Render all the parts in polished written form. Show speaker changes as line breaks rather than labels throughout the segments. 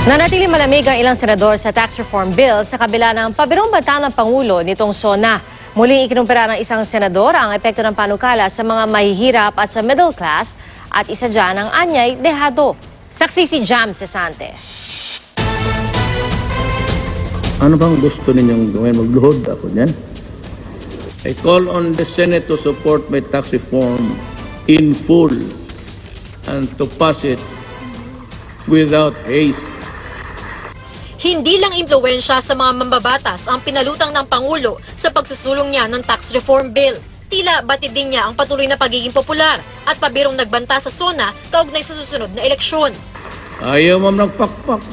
Nanatiling malamig ang ilang senador sa tax reform bill sa kabila ng pabirong banta ng Pangulo nitong SONA. Muling ikinumpira ng isang senador ang epekto ng panukala sa mga mahihirap at sa middle class at isa dyan ang anyay dehado. Saksi si Jam Cesante.
Ano bang gusto ninyong gawin? Magluhod ako niyan? I call on the Senate to support my tax reform in full and to pass it without haste.
Hindi lang impluwensya sa mga mambabatas ang pinalutang ng Pangulo sa pagsusulong niya ng tax reform bill. Tila batid din niya ang patuloy na pagiging popular at pabirong nagbanta sa SONA kaugnay sa susunod na eleksyon.
Ayaw mo nagpakpak.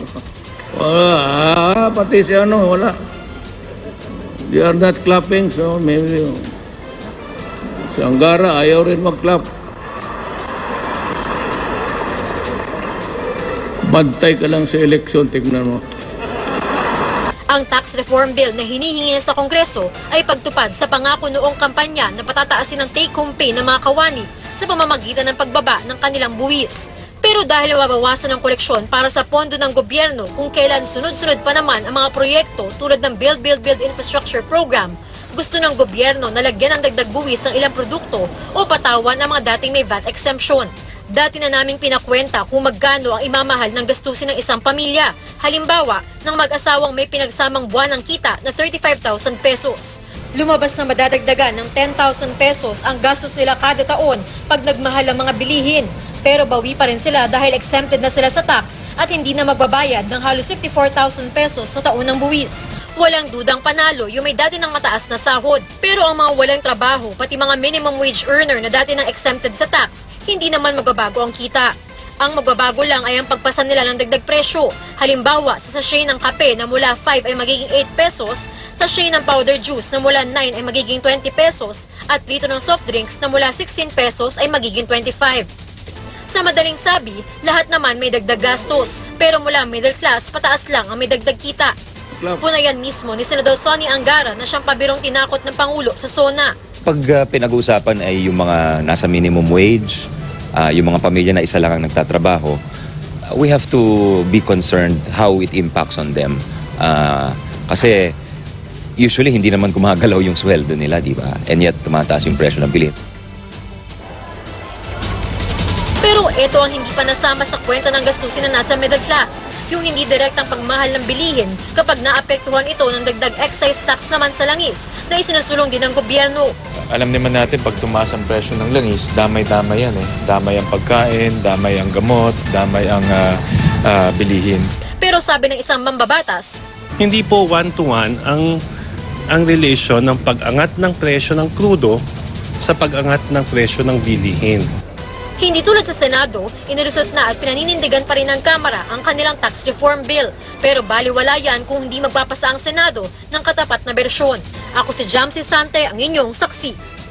Wala, pati si wala. They are not clapping, so maybe si Angara ayaw rin mag-clap. Bantay ka lang sa eleksyon, tignan mo.
Ang tax reform bill na hinihingi sa Kongreso ay pagtupad sa pangako noong kampanya na patataasin ang take-home pay ng mga kawani sa pamamagitan ng pagbaba ng kanilang buwis. Pero dahil mabawasan ang koleksyon para sa pondo ng gobyerno kung kailan sunod-sunod pa naman ang mga proyekto tulad ng Build Infrastructure Program, gusto ng gobyerno na lagyan ng dagdag buwis ang ilang produkto o patawan ang mga dating may VAT exemption. Dati na naming pinakwenta kung magkano ang imamahal ng gastusin ng isang pamilya. Halimbawa, ng mag-asawang may pinagsamang buwan ng kita na 35,000 pesos. Lumabas na madadagdagan ng 10,000 pesos ang gastos nila kada taon pag nagmahal ang mga bilihin. Pero bawi pa rin sila dahil exempted na sila sa tax at hindi na magbabayad ng halos 54,000 pesos sa taon ng buwis. Walang dudang panalo yung may dati ng mataas na sahod. Pero ang mga walang trabaho, pati mga minimum wage earner na dati ng exempted sa tax, hindi naman magbabago ang kita. Ang magbabago lang ay ang pagpasa nila ng dagdag presyo. Halimbawa, sa sachet ng kape na mula 5 ay magiging 8 pesos, sachet ng powder juice na mula 9 ay magiging 20 pesos, at litro ng soft drinks na mula 16 pesos ay magiging 25. Sa madaling sabi, lahat naman may dagdag gastos, pero mula middle class, pataas lang ang may dagdag kita. Punayan mismo ni Senador Sonny Angara na siyang pabirong tinakot ng Pangulo sa SONA.
Pag pinag-uusapan ay yung mga nasa minimum wage, yung mga pamilya na isa lang ang nagtatrabaho, we have to be concerned how it impacts on them. Kasi usually hindi naman gumagalaw yung sweldo nila, di ba? And yet tumataas yung presyo ng bilihin.
Pero ito ang hindi pa nasama sa kwenta ng gastusin na nasa middle class, yung hindi direktang pagmahal ng bilihin kapag naapektuhan ito ng dagdag excise tax naman sa langis na isinusulong din ng gobyerno.
Alam naman natin pag tumaas ang presyo ng langis, damay-damay yan eh. Damay ang pagkain, damay ang gamot, damay ang bilihin.
Pero sabi ng isang mambabatas,
hindi po one-to-one ang relation ng pag-angat ng presyo ng krudo sa pag-angat ng presyo ng bilihin.
hindi tulad sa Senado, inilusot na at pinaninindigan pa rin ng Kamara ang kanilang tax reform bill. Pero baliwala yan kung hindi magpapasa ang Senado ng katapat na bersyon. Ako si Jam Cesante, ang inyong saksi.